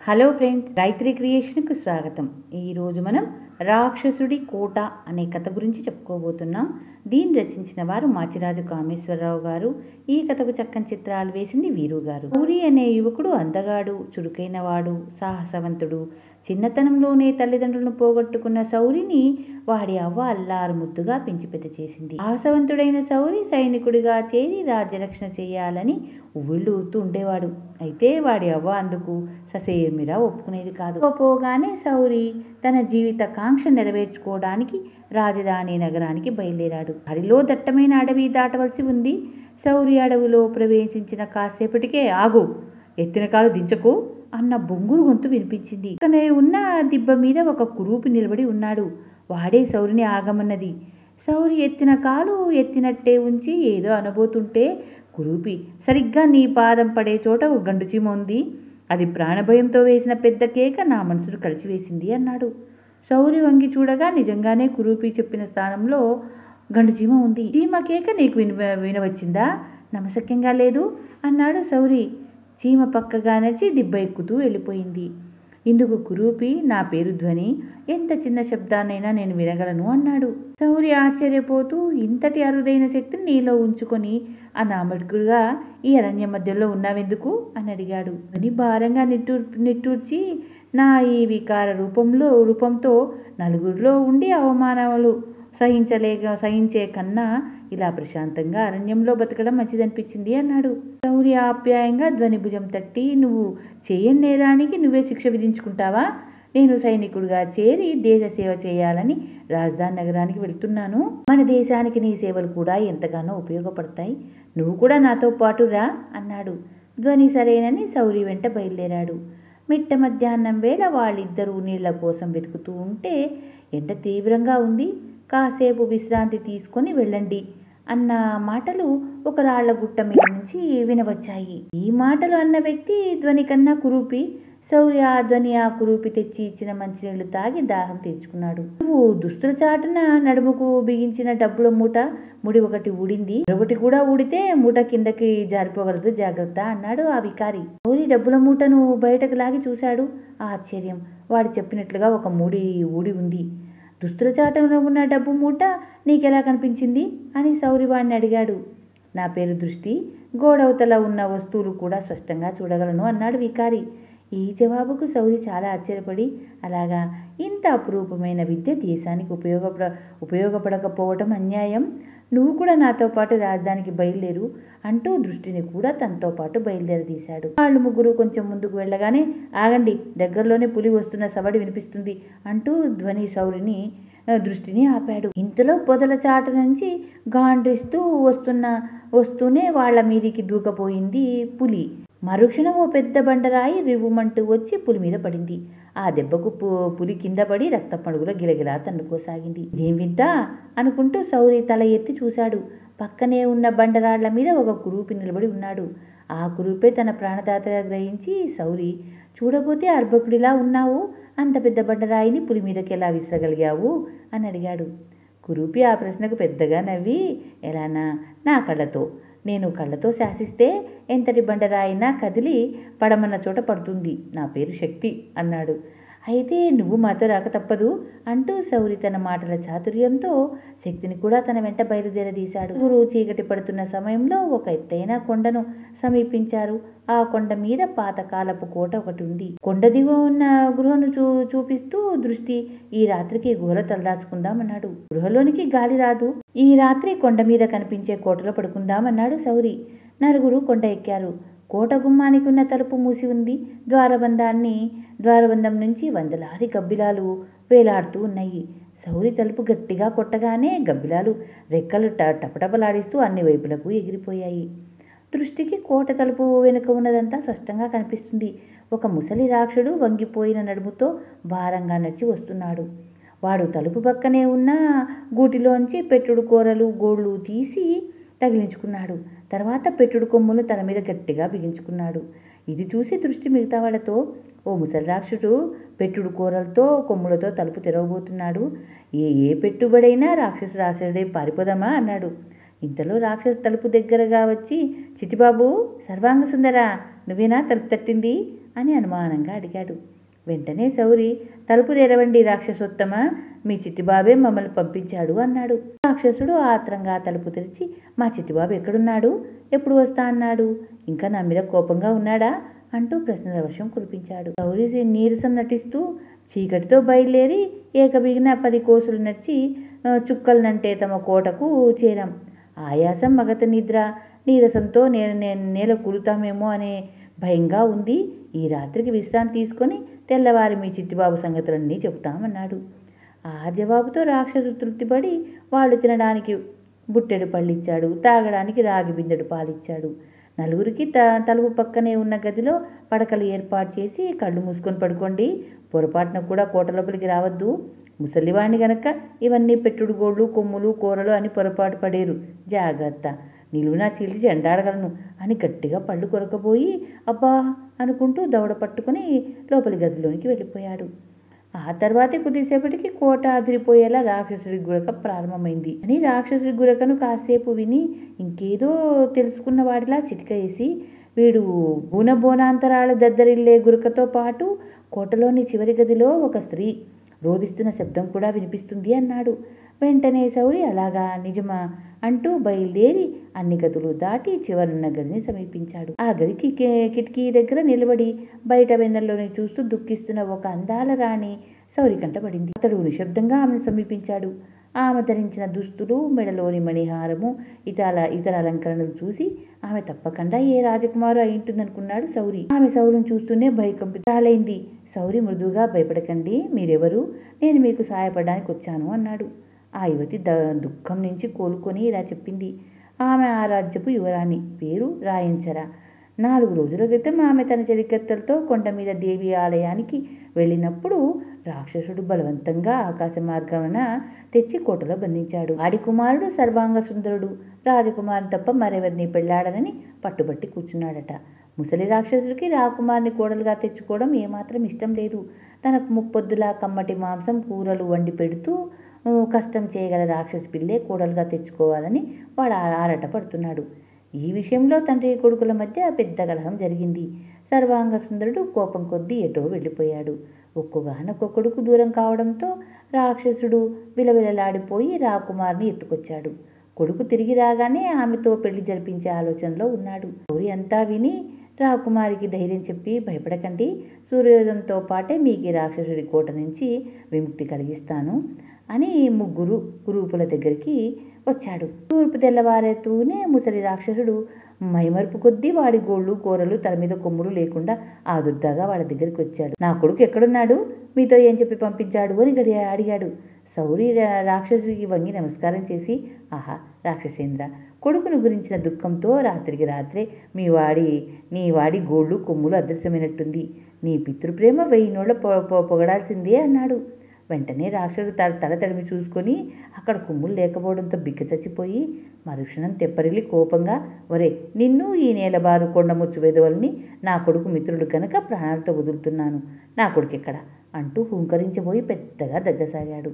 Hello friends, Gayatri క్రియేషన్కు స్వాగతం. ఈరోజు మనం రాక్షసుడి కోట అనే కథ గురించి చెప్పుకోబోతున్నాం. దీన్ని రచించిన వారు మాచిరాజు కామేశ్వరరావు గారు. ఈ కథకు చక్కని చిత్రాలు వేసింది వీరు గారు. గౌరీ అనే యువకుడు అందగాడు, చురుకైనవాడు, సాహసవంతుడు. చిన్నతనంలోనే తల్లిదండ్రులను పోగొట్టుకున్న సౌరిని వాడి అవ్వ అల్లారు ముద్దుగా పెంచి పెద్ద చేసింది. సాహసవంతుడైన సౌరి సైనికుడిగా చేరి రాజ్యరక్షణ చేయాలని ఉవ్విళ్ళూరుతూ ఉండేవాడు. అయితే వాడి అవ్వ అందుకు ససేమిరా ఒప్పుకునేది కాదు. పోగానే సౌరి తన జీవిత కాంక్ష నెరవేర్చుకోవడానికి రాజధాని నగరానికి బయలుదేరాడు. హరిలో దట్టమైన అడవి దాటవలసి ఉంది. సౌరి అడవిలో ప్రవేశించిన కాసేపటికే ఆగు, ఎత్తిన కాలు దించకు అన్న బొంగురు గొంతు వినిపించింది. తనే ఉన్న దిబ్బ మీద ఒక కురూపి నిలబడి ఉన్నాడు. వాడే సౌరిని ఆగమన్నది. సౌరి ఎత్తిన కాలు ఎత్తినట్టే ఉంచి ఏదో అనబోతుంటే కురూపి సరిగ్గా నీ పాదం పడే చోట ఒక గండుచీమ ఉంది. అది ప్రాణభయంతో వేసిన పెద్ద కేక నా మనసును కలిచివేసింది అన్నాడు. సౌరి వంగి చూడగా నిజంగానే కురూపి చెప్పిన స్థానంలో గండుచీమ ఉంది. చీమ కేక నీకు వినవచ్చిందా? నమ్మశక్యంగా లేదు అన్నాడు సౌరి. చీమ పక్కగా నచ్చి దిబ్బ ఎక్కుతూ వెళ్ళిపోయింది. ఇందుకు కురూపి, నా పేరు ధ్వని, ఎంత చిన్న శబ్దాన్నైనా నేను వినగలను అన్నాడు. సౌరి ఆశ్చర్యపోతూ, ఇంతటి అరుదైన శక్తిని నీలో ఉంచుకొని అనామకుడుగా ఈ అరణ్య మధ్యలో ఉన్నావెందుకు అని అడిగాడు. ధ్వని భారంగా నిట్టూర్చి, నా ఈ వికార రూపంతో నలుగురిలో ఉండి అవమానాలు సహించే కన్నా ఇలా ప్రశాంతంగా అరణ్యంలో బతకడం మంచిదనిపించింది అన్నాడు. సౌరి ఆప్యాయంగా ధ్వని భుజం తట్టి, నువ్వు చేయని నేరానికి నువ్వే శిక్ష విధించుకుంటావా? నేను సైనికుడిగా చేరి దేశ సేవ చేయాలని రాజధాని నగరానికి వెళ్తున్నాను. మన దేశానికి నీ సేవలు కూడా ఎంతగానో ఉపయోగపడతాయి. నువ్వు కూడా నాతో పాటు రా అన్నాడు. ధ్వని సరేనని సౌరి వెంట బయలుదేరాడు. మిట్ట మధ్యాహ్నం వేళ వాళ్ళిద్దరూ నీళ్ల కోసం వెతుకుతూ ఉంటే ఎండ తీవ్రంగా ఉంది. కాసేపు విశ్రాంతి తీసుకొని వెళ్ళండి అన్న మాటలు ఒక రాళ్ల గుట్ట మీద నుంచి వినవచ్చాయి. ఈ మాటలు అన్న వ్యక్తి ధ్వని కన్నా కురూపి. సౌరి ఆ ధ్వని ఆ కురూపి తెచ్చి ఇచ్చిన మంచినీళ్లు తాగి దాహం తీర్చుకున్నాడు. నువ్వు దుస్తుల చాటున నడుముకు బిగించిన డబ్బుల ముడి ఒకటి ఊడింది, మరొకటి కూడా ఊడితే మూట కిందకి జారిపోగలదు, జాగ్రత్త అన్నాడు ఆ వికారి. సౌరి డబ్బుల మూటను బయటకు లాగి చూశాడు. ఆశ్చర్యం, వాడు చెప్పినట్లుగా ఒక ఊడి ఉంది. దుస్తుల చాటున ఉన్న డబ్బు మూట నీకెలా కనిపించింది అని సౌరి వాడిని అడిగాడు. నా పేరు దృష్టి, గోడవతల ఉన్న వస్తువులు కూడా స్పష్టంగా చూడగలను అన్నాడు వికారి. ఈ జవాబుకు సౌరి చాలా ఆశ్చర్యపడి, అలాగా, ఇంత అపురూపమైన విద్య దేశానికి ఉపయోగపడకపోవటం అన్యాయం. నువ్వు కూడా నాతో పాటు రాజధానికి బయలుదేరు అంటూ దృష్టిని కూడా తనతో పాటు బయలుదేరదీశాడు. వాళ్ళు ముగ్గురు కొంచెం ముందుకు వెళ్ళగానే, ఆగండి, దగ్గరలోనే పులి వస్తున్న సవడి వినిపిస్తుంది అంటూ ధ్వని దృష్టిని ఆపాడు. ఇంతలో పొదల చాటు నుంచి గాండ్రిస్తూ వస్తూనే వాళ్ల మీదికి దూకపోయింది పులి. మరుక్షణం ఓ పెద్ద బండరాయి రివ్వుమంటూ వచ్చి పులి మీద పడింది. ఆ దెబ్బకు పులి కింద పడి రక్తపడుగులో గిలగిలా తన్నుకోసాగింది. ఇదేం వింత అనుకుంటూ సౌరి తల ఎత్తి చూశాడు. పక్కనే ఉన్న బండరాళ్ల మీద ఒక కురూపి నిలబడి ఉన్నాడు. ఆ కురూపే తన ప్రాణదాతగా గ్రహించి, సౌరి, చూడబోతే అర్భకుడిలా ఉన్నావు, అంత పెద్ద బండరాయిని పులి మీదకి ఎలా విసరగలిగావు అని అడిగాడు. కురూపి ఆ ప్రశ్నకు పెద్దగా నవ్వి, ఎలానా, నా కళ్ళతో. నేను కళ్ళతో శాసిస్తే ఎంతటి బండరాయినా కదిలి పడమన్న చోట పడుతుంది. నా పేరు శక్తి అన్నాడు. అయితే నువ్వు మాతో రాక తప్పదు అంటూ సౌరి తన మాటల చాతుర్యంతో శక్తిని కూడా తన వెంట బయలుదేరదీశాడు. గురు చీకటి పడుతున్న సమయంలో ఒక ఎత్తైన కొండను సమీపించారు. ఆ కొండ మీద పాతకాలపు కోట ఒకటి ఉంది. కొండ దిగువ ఉన్న గృహను చూపిస్తూ దృష్టి, ఈ రాత్రికి గుహలో తలదాచుకుందామన్నాడు. గృహలోనికి గాలి రాదు, ఈ రాత్రి కొండ మీద కనిపించే కోటలో పడుకుందామన్నాడు సౌరి. నలుగురు కొండ ఎక్కారు. కోట గుమ్మానికి ఉన్న తలుపు మూసి ఉంది. ద్వారబంధం నుంచి వందలాది గబ్బిలాలు వేలాడుతూ ఉన్నాయి. సౌరి తలుపు గట్టిగా కొట్టగానే గబ్బిలాలు రెక్కలు టపటపలాడిస్తూ అన్ని వైపులకు ఎగిరిపోయాయి. దృష్టికి కోట తలుపు వెనుక ఉన్నదంతా స్పష్టంగా కనిపిస్తుంది. ఒక ముసలి రాక్షుడు వంగిపోయిన నడుముతో భారంగా నడిచి వస్తున్నాడు. వాడు తలుపు పక్కనే ఉన్న గూటిలోంచి పెట్టుడు కూరలు గోళ్లు తీసి తగిలించుకున్నాడు. తర్వాత పెట్టుడు కొమ్ములు తల మీద గట్టిగా బిగించుకున్నాడు. ఇది చూసి దృష్టి మిగతా వాళ్లతో, ఓ ముసలి రాక్షసుడు పెట్టుడు కూరలతో కొమ్ములతో తలుపు తెరవబోతున్నాడు. ఏ పెట్టుబడైనా రాక్షసుడే పారిపోదామా అన్నాడు. ఇంతలో రాక్షసు తలుపు దగ్గరగా వచ్చి, చిట్టిబాబు, సర్వాంగ సుందరా, నువ్వేనా తలుపు తట్టింది అని అనుమానంగా అడిగాడు. వెంటనే శౌరి, తలుపు తెరవండి రాక్షసోత్తమ, మీ చిట్టిబాబే మమ్మల్ని పంపించాడు అన్నాడు. రాక్షసుడు ఆత్రంగా తలుపు తెరిచి, మా చిట్టిబాబు ఎక్కడున్నాడు, ఎప్పుడు వస్తా అన్నాడు, ఇంకా నా మీద కోపంగా ఉన్నాడా అంటూ ప్రశ్నల వర్షం కురిపించాడు. శౌరి నీరసం నటిస్తూ, చీకటితో బయలుదేరి ఏకబిగిన 10 కోసులు నడిచి చుక్కలనంటే తమ కోటకు చేరాం. ఆయాసం, మగత నిద్ర, నీరసంతో నేల కూలుతామేమో అనే భయంగా ఉంది. ఈ రాత్రికి విశ్రాంతి తీసుకొని తెల్లవారి మీ చిట్టిబాబు సంగతులన్నీ చెబుతామన్నాడు. ఆ జవాబుతో రాక్షసు తృప్తిపడి వాళ్ళు తినడానికి బుట్టెడు పళ్ళిచ్చాడు, తాగడానికి రాగి బిందెడు పాలిచ్చాడు. నలుగురికి తలుపు పక్కనే ఉన్న గదిలో పడకలు ఏర్పాటు చేసి, కళ్ళు మూసుకొని పడుకోండి, పొరపాటున కూడా కోట లోపలికి రావద్దు, ముసలివాణ్ణి గనక ఇవన్నీ పెట్టుడు గోళ్ళు, కొమ్ములు, కూరలు అని పొరపాటు పడేరు, జాగ్రత్త, నిలువునా చీల్చి ఎండాడగలను అని గట్టిగా పళ్ళు కొరకపోయి అబ్బా అనుకుంటూ దవడ పట్టుకుని లోపలి గదిలోనికి వెళ్ళిపోయాడు. ఆ తర్వాతే కొద్దిసేపటికి కోట అదిరిపోయేలా రాక్షసుడి గురక ప్రారంభమైంది. అని రాక్షసుడి గురకను కాసేపు విని ఇంకేదో తెలుసుకున్న వాడిలా చిటిక వేసి, వీడు బోనాంతరాల దద్దరిల్లే గురకతో పాటు కోటలోని చివరి గదిలో ఒక స్త్రీ రోదిస్తున్న శబ్దం కూడా వినిపిస్తుంది అన్నాడు. వెంటనే శౌరి అలాగా, నిజమా అంటూ బయలుదేరి అన్ని గదులు దాటి చివరున్న గదిని సమీపించాడు. ఆ గదికి కిటికీ దగ్గర నిలబడి బయట వెన్నెల్లోని చూస్తూ దుఃఖిస్తున్న ఒక అందాల రాణి శౌరి కంటపడింది. అతడు నిశ్శబ్దంగా ఆమెను సమీపించాడు. ఆమె ధరించిన దుస్తులు, మెడలోని మణిహారము, ఇతర అలంకరణలు చూసి ఆమె తప్పకుండా ఏ రాజకుమారు అయి ఉంటుందనుకున్నాడు శౌరి. ఆమె శౌరిని చూస్తూనే భయకంపితురాలైంది. శౌరి మృదువుగా, భయపడకండి, మీరెవరు, నేను మీకు సహాయపడడానికి వచ్చాను అన్నాడు. ఆ యువతి దుఃఖం నుంచి కోలుకొని ఇలా చెప్పింది. ఆమె ఆ రాజ్యపు యువరాణి, పేరు రాయంచర. 4 రోజుల క్రితం ఆమె తన చెలికత్తెలతో కొండ మీద దేవి ఆలయానికి వెళ్ళినప్పుడు రాక్షసుడు బలవంతంగా ఆకాశ మార్గాన తెచ్చి కోటలో బంధించాడు. వాడి కుమారుడు సర్వాంగ సుందరుడు, రాజకుమారుని తప్ప మరెవరిని పెళ్లాడనని పట్టుబట్టి కూర్చున్నాడట. ముసలి రాక్షసుడికి రాకుమారిని కోడలుగా తెచ్చుకోవడం ఏమాత్రం ఇష్టం లేదు. తనకు ముప్పొద్దులా కమ్మటి మాంసం, కూరలు వండి పెడుతూ కష్టం చేయగల రాక్షసి పిల్లే కోడలుగా తెచ్చుకోవాలని వాడు ఆరాట పడుతున్నాడు. ఈ విషయంలో తండ్రి కొడుకుల మధ్య పెద్ద కలహం జరిగింది. సర్వాంగ సుందరుడు కోపం కొద్దీ ఎటో వెళ్ళిపోయాడు. ఒక్కగానొక్క కొడుకు దూరం కావడంతో రాక్షసుడు విలవిలలాడిపోయి రాకుమారిని ఎత్తుకొచ్చాడు. కొడుకు తిరిగి రాగానే ఆమెతో పెళ్లి జరిపించే ఆలోచనలో ఉన్నాడు. గౌరి అంతా విని రాకుమారికి ధైర్యం చెప్పి, భయపడకండి, సూర్యోదయంతో పాటే మీకు రాక్షసుడి కోట నుంచి విముక్తి కలిగిస్తాను అని 3 గురూపుల దగ్గరికి వచ్చాడు. తూర్పు తెల్లవారేతూనే ముసలి రాక్షసుడు మైమరుపు కొద్దీ వాడి గోళ్ళు, కూరలు, తల మీద కొమ్ములు లేకుండా ఆదుర్దాగా వాళ్ళ దగ్గరికి వచ్చాడు. నా కొడుకు ఎక్కడున్నాడు, మీతో ఏం చెప్పి పంపించాడు అని అడిగాడు. శౌరి రాక్షసుడికి వంగి నమస్కారం చేసి, ఆహా రాక్షసేంద్ర, కొడుకును గురించిన దుఃఖంతో రాత్రికి రాత్రే నీ వాడి గోళ్ళు, కొమ్ములు అదృశ్యమైనట్టుంది, నీ పితృప్రేమ 1000 నోళ్ల పొగడాల్సిందే అన్నాడు. వెంటనే రాక్షసుడు తల తడిమి చూసుకొని అక్కడ కొమ్ములు లేకపోవడంతో బిక్క చచ్చిపోయి మరుక్షణం తెప్పరిల్లి కోపంగా, ఒరే, నిన్ను ఈ నేలబారు కొండముచ్చు వెదవల్ని నా కొడుకు మిత్రుడు కనుక ప్రాణాలతో వదులుతున్నాను, నా కొడుకు ఎక్కడ అంటూ హుంకరించబోయి పెద్దగా దగ్గసాగాడు.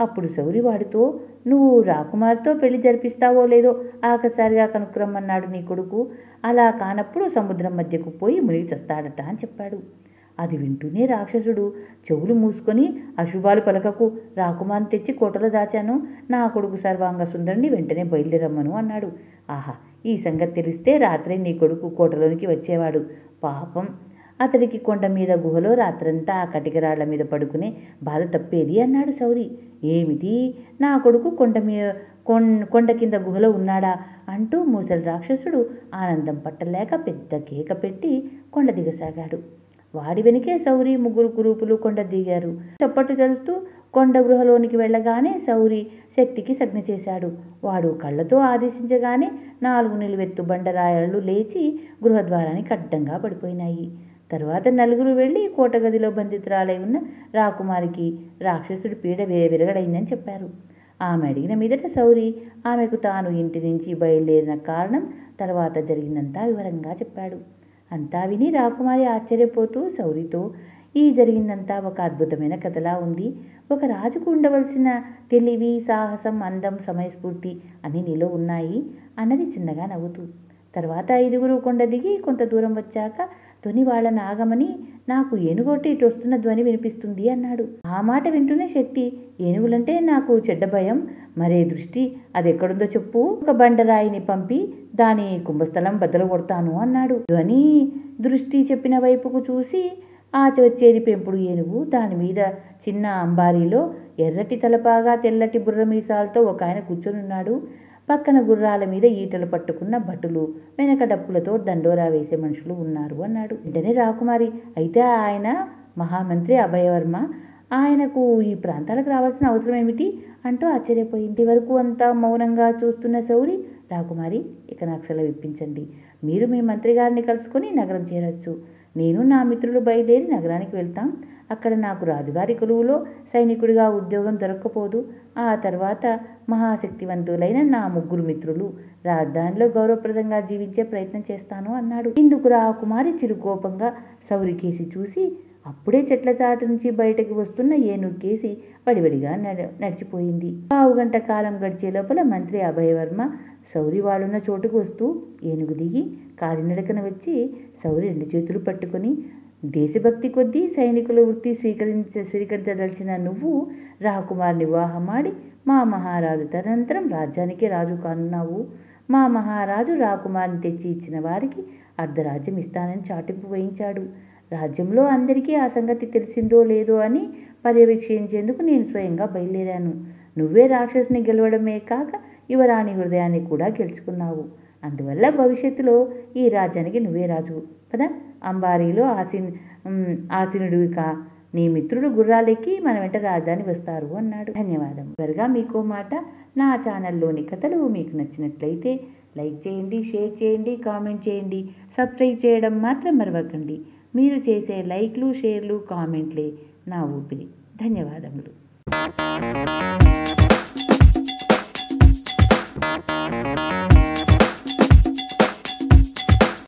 అప్పుడు శౌరి వాడితో, నువ్వు రాకుమారితో పెళ్లి జరిపిస్తావో లేదో ఆఖరిసారిగా కనుక్కురమ్మన్నాడు నీ కొడుకు, అలా కానప్పుడు సముద్రం మధ్యకు పోయి మునిగి చస్తాడట అని చెప్పాడు. అది వింటూనే రాక్షసుడు చెవులు మూసుకొని, అశుభాలు పలకకు, రాకుమారిని తెచ్చి కోటలో దాచాను, నా కొడుకు సర్వాంగ సుందరుని వెంటనే బయలుదేరమ్మను అన్నాడు. ఆహా, ఈ సంగతి తెలిస్తే రాత్రే నీ కొడుకు కోటలోనికి వచ్చేవాడు, పాపం, అతడికి కొండ మీద గుహలో రాత్రంతా ఆ కటికరాళ్ల మీద పడుకునే బాధ తప్పేది అన్నాడు శౌరి. ఏమిటి, నా కొడుకు కొండ కింద గుహలో ఉన్నాడా అంటూ ముసలి రాక్షసుడు ఆనందం పట్టలేక పెద్ద కేక పెట్టి కొండ దిగసాగాడు. వాడి వెనుకే శౌరి 3 గురూపులు కొండ దిగారు. చప్పట్లు తెలుస్తూ కొండ గృహలోనికి వెళ్ళగానే శౌరి శక్తికి సజ్ఞ చేశాడు. వాడు కళ్ళతో ఆదేశించగానే 4 నిలువెత్తు బండరాయలు లేచి గృహద్వారానికి అడ్డంగా పడిపోయినాయి. తర్వాత 4 వెళ్ళి కోటగదిలో బంధితురాలై ఉన్న రాకుమారికి రాక్షసుడి పీడ విరగడైందని చెప్పారు. ఆమె అడిగిన మీదట శౌరి ఆమెకు తాను ఇంటి నుంచి బయలుదేరిన కారణం, తర్వాత జరిగిందంతా వివరంగా చెప్పాడు. అంతా విని రాకుమారి ఆశ్చర్యపోతూ శౌరితో, ఈ జరిగిందంతా ఒక అద్భుతమైన కథలా ఉంది, ఒక రాజుకు ఉండవలసిన తెలివి, సాహసం, అందం, సమయస్ఫూర్తి అన్నీ నీలో ఉన్నాయి అన్నది చిన్నగా నవ్వుతూ. తర్వాత 5 కొండ దిగి కొంత దూరం వచ్చాక ధ్వని వాళ్ళని ఆగమని, నాకు ఏనుగోటి ఇటు వస్తున్న ధ్వని వినిపిస్తుంది అన్నాడు. ఆ మాట వింటూనే శక్తి, ఏనుగులంటే నాకు చెడ్డ భయం, మరే దృష్టి అదెక్కడుందో చెప్పు, ఒక బండరాయిని పంపి దాని కుంభస్థలం బద్దలు కొడతాను అన్నాడు. ధ్వని దృష్టి చెప్పిన వైపుకు చూసి వచ్చేది పెంపుడు ఏనుగు. దాని మీద చిన్న అంబారీలో ఎర్రటి తలపాగా తెల్లటి బుర్ర మీసాలతో ఒక ఆయన కూర్చొనున్నాడు. పక్కన గుర్రాల మీద ఈటలు పట్టుకున్న భటులు, వెనక డప్పులతో దండోరా వేసే మనుషులు ఉన్నారు అన్నాడు. వెంటనే రాకుమారి, అయితే ఆయన మహామంత్రి అభయవర్మ, ఆయనకు ఈ ప్రాంతాలకు రావాల్సిన అవసరం ఏమిటి అంటూ ఆశ్చర్యపోయింది. వరకు అంతా మౌనంగా చూస్తున్న శౌరి, రాకుమారి ఇక నాకు సెలవు ఇప్పించండి. మీరు మీ మంత్రి గారిని కలుసుకొని నగరం చేరొచ్చు. నేను నా మిత్రులు బయలుదేరి నగరానికి వెళ్తాం. అక్కడ నాకు రాజుగారి కొలువులో సైనికుడిగా ఉద్యోగం దొరక్కపోదు. ఆ తర్వాత మహాశక్తివంతులైన నా 3 మిత్రులు రాజధానిలో గౌరవప్రదంగా జీవించే ప్రయత్నం చేస్తాను అన్నాడు. ఇందుకు రాకుమారి చిరుకోపంగా శౌరికేసి చూసి, అప్పుడే చెట్ల చాటు నుంచి బయటకు వస్తున్న ఏనుగుకేసి వడివడిగా నడిచిపోయింది. 1/2 గంట కాలం గడిచే లోపల మంత్రి అభయవర్మ శౌరి వాళ్ళున్న చోటుకు వస్తూ ఏనుగు దిగి కాలినడకన వచ్చి శౌరి 2 చేతులు పట్టుకొని, దేశభక్తి కొద్దీ సైనికుల వృత్తి స్వీకరించదలిచిన నువ్వు రాకుమార్ని వివాహమాడి మా మహారాజు తదనంతరం రాజ్యానికే రాజు కానున్నావు. మా మహారాజు రాకుమార్ని తెచ్చి ఇచ్చిన వారికి అర్ధరాజ్యం ఇస్తానని చాటింపు వేయించాడు. రాజ్యంలో అందరికీ ఆ సంగతి తెలిసిందో లేదో అని పర్యవేక్షించేందుకు నేను స్వయంగా బయలుదేరాను. నువ్వే రాక్షసుని గెలవడమే కాక యువరాణి హృదయాన్ని కూడా గెలుచుకున్నావు. అందువల్ల భవిష్యత్తులో ఈ రాజ్యానికి నువ్వే రాజు కదా. అంబారీలో ఆసీనుడివి కా. నీ మిత్రుడు గుర్రాలెక్కి మన వెంట రాజధాని వస్తారు అన్నాడు. ధన్యవాదం. త్వరగా మీకో మాట, నా ఛానల్లోని కథలు మీకు నచ్చినట్లయితే లైక్ చేయండి, షేర్ చేయండి, కామెంట్ చేయండి. సబ్స్క్రైబ్ చేయడం మాత్రం మరవకండి. మీరు చేసే లైక్లు, షేర్లు, కామెంట్లే నా ఊపిరి. ధన్యవాదములు.